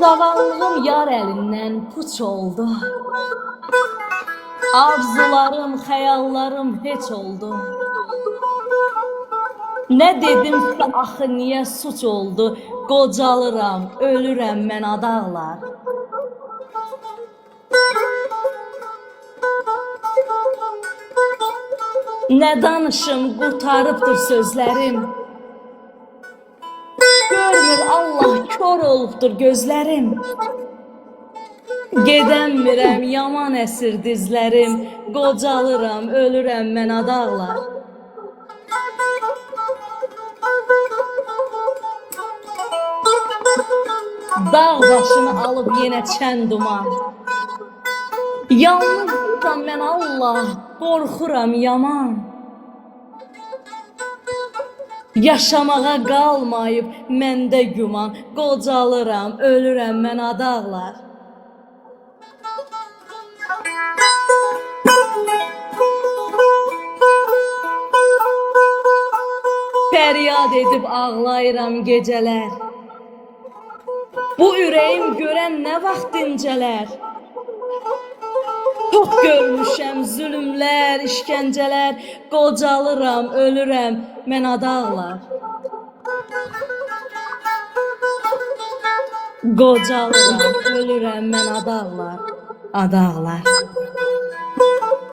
Zavallığım yar əlindən puç oldu. Arzularım, xəyallarım heç oldu. Nə dedimsə axı niyə suç oldu? Qocalıram, ölürəm mən adaqlar. Nə danışım, qurtarıbdır sözlərim. Görmür Allah, kör olubdur gözlərim. Gedəmirəm, yaman əsir dizlərim. Qocalıram, ölürəm mən adaqlar. Dağ başını alıb yenə çən duman. Yalnızam mən Allah, qorxuram yaman. Yaşamağa qalmayıb məndə güman. Qocalıram, ölürəm mən adaqlar. Fəryad edib ağlayıram gecələr. Bu ürəyim görən nə vaxt dincələr? Çox görmüşəm zülümlər, işgəncələr. Qocalıram, ölürəm mən adaqlar. Qocalıram, ölürəm mən adaqlar, adaqlar.